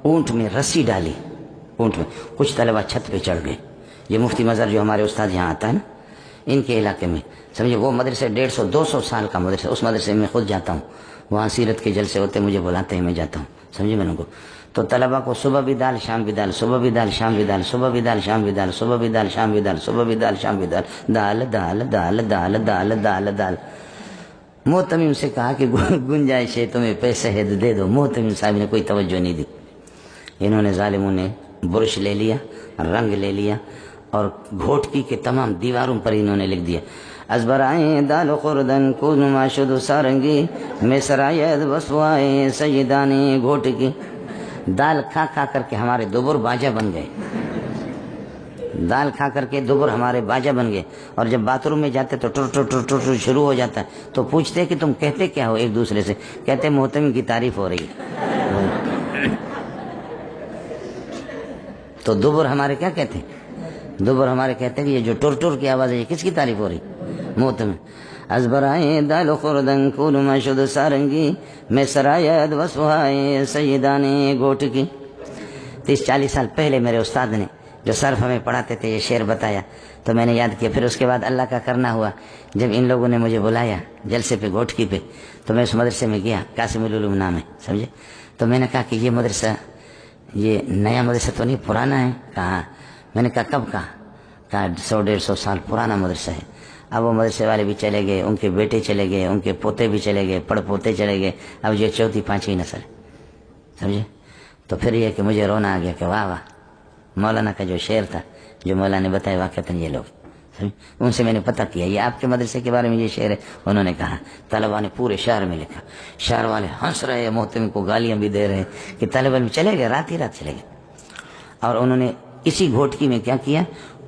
اونٹ میں رسی ڈالی، اونٹ میں کچھ طلبہ چھت پہ چڑھ گئے. یہ مفتی مظہر جو ہمارے استاد یہاں آتا ہے نا، ان کے علاقے میں سمجھے وہ مدرسے 150-200 سال کا مدرسہ، اس مدرسے میں خود جاتا ہوں، وہاں سیرت کے جلسے ہوتے مجھے بلاتے ہیں، میں جاتا ہوں، سمجھے میں نے کو. تو طلبہ کو صبح بھی دال شام بھی دال، صبح بھی دال شام بھی دال، صبح بھی دال شام بھی دال، صبح بھی دال شام بھی دال، صبح بھی دال شام بھی دال، دال دال دال دال دال دال دال. محتمم سے کہا کہ گنجائش ہے تمہیں پیسے ہے دے دو. محتمم صاحب نے کوئی توجہ نہیں دی. انہوں نے ظالموں نے برش لے لیا، رنگ لے لیا، اور گھوٹکی کے تمام دیواروں پر انہوں نے لکھ دیا ازبرائیں دال خوردن کو نما شد سارنگی میں سرایت بسوائے سیدانی گھوٹکی. دال کھا کھا کر کے ہمارے دوبر باجا بن گئے، دال کھا کر کے دوبر ہمارے باجا بن گئے. اور جب باتھ روم میں جاتے تو ٹر ٹر ٹر ٹر ٹر شروع ہو جاتا ہے. تو پوچھتے کہ تم کہتے کیا ہو ایک دوسرے سے؟ کہتے محتمم کی تعریف ہو رہی ہے. تو دوبر ہمارے کیا کہتے ہیں؟ دوبر ہمارے کہتے ہیں کہ یہ جو ٹر ٹر کی آواز ہے یہ کس کی تعریف ہو رہی؟ محتمم. ازبرائیں دال خوردن کو نما شد سارنگی میں سرایت وسوائے سیدانی گھوٹکی. 30-40 سال پہلے میرے استاد نے جو صرف ہمیں پڑھاتے تھے یہ شعر بتایا تو میں نے یاد کیا. پھر اس کے بعد اللہ کا کرنا ہوا، جب ان لوگوں نے مجھے بلایا جلسے پہ گھوٹکی پہ تو میں اس مدرسے میں گیا، قاسم العلوم نام ہے سمجھے. تو میں نے کہا کہ یہ مدرسہ یہ نیا مدرسہ تو نہیں پرانا ہے؟ کہا. میں نے کہا کب کا؟ کہا 100-150 سال پرانا مدرسہ ہے. اب وہ مدرسے والے بھی چلے گئے، ان کے بیٹے چلے گئے، ان کے پوتے بھی چلے گئے، پڑ پوتے چلے گئے، اب یہ 4تھی-5ویں نسل ہے سمجھے. تو پھر یہ کہ مجھے رونا آ گیا کہ واہ واہ، مولانا کا جو شعر تھا جو مولانا نے بتایا واقعتاً یہ لوگ. ان سے میں نے پتہ کیا یہ آپ کے مدرسے کے بارے میں یہ شعر ہے. انہوں نے کہا. طلبہ نے پورے شہر میں لکھا، شہر والے ہنس رہے ہیں، محتمم کو گالیاں بھی دے رہے ہیں کہ طالب علم چلے گئے، رات ہی رات چلے گئے. اور انہوں نے اسی گھوٹکی میں کیا کیا،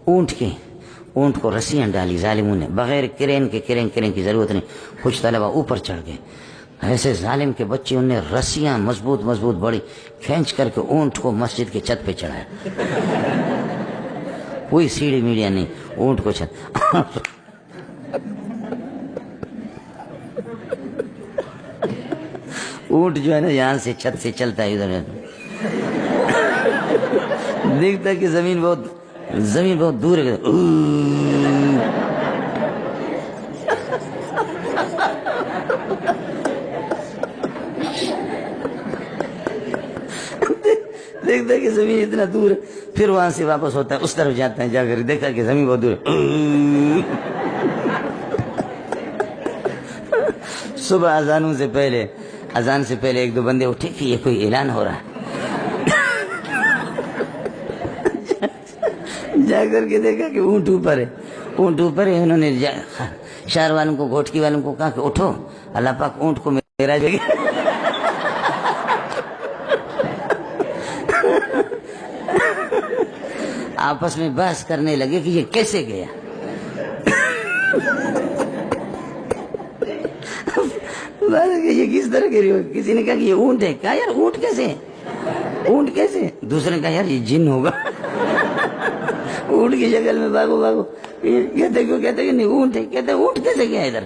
اونٹ کو رسیاں ڈالی ظالموں نے، بغیر کرین کی ضرورت نہیں. کچھ طلبہ اوپر چڑھ گئے، ایسے ظالم کے بچے انہوں نے رسیاں مضبوط بڑی کھینچ کر کے اونٹ کو مسجد کے چھت پہ چڑھایا. کوئی سیڑھی میڑیاں نہیں، اونٹ کو چھت. اونٹ جو ہے نا یہاں سے چھت سے چلتا ہے ادھر دیکھتا کہ زمین بہت دور ہے. دیکھتا کہ زمین اتنا دور ہے، پھر وہاں سے واپس ہوتا ہے، اس طرف جاتا ہے، جا کر دیکھا کہ زمین بہت دور ہے. صبح اذان سے پہلے 1-2 بندے اٹھے کہ یہ کوئی اعلان ہو رہا ہے. جا کر کے دیکھا کہ اونٹ اوپر ہے. انہوں نے شہر والوں کو، گھوٹکی والوں کو کہا کہ اٹھو، اللہ پاک اونٹ کو میرا جگہ. آپس میں بحث کرنے لگے کہ یہ کیسے گیا. یہ کس طرح گری ہو؟ کسی نے کہا کہ یہ اونٹ ہے. کہا یار اونٹ کیسے؟ دوسرے نے کہا یار یہ جن ہوگا. اونٹ کی شکل میں بھاگو. کہتے کہ نہیں اونٹ ہے. کہتے اونٹ کیسے گیا ادھر؟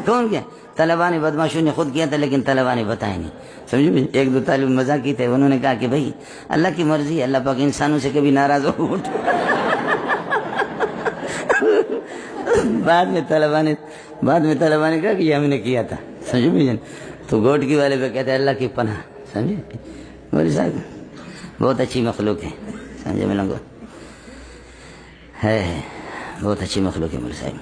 کون کیا؟ طلبہ نے، بدماشوں نے خود کیا تھا لیکن طلبہ نے بتایا نہیں سمجھے. 1-2 طالب مزاق کی تھے، انہوں نے کہا کہ بھائی اللہ کی مرضی، اللہ پاک انسانوں سے کبھی ناراض ہو. اونٹ بعد میں طلبہ نے کہا کہ یہ ہم نے کیا تھا سمجھے بھائی. تو گھوٹکی والے پہ کہتے ہیں اللہ کی پناہ سمجھے. مولوی صاحب بہت اچھی مخلوق ہے سمجھے، ملنگو ہے بہت اچھی مخلوق ہے مولوی صاحب.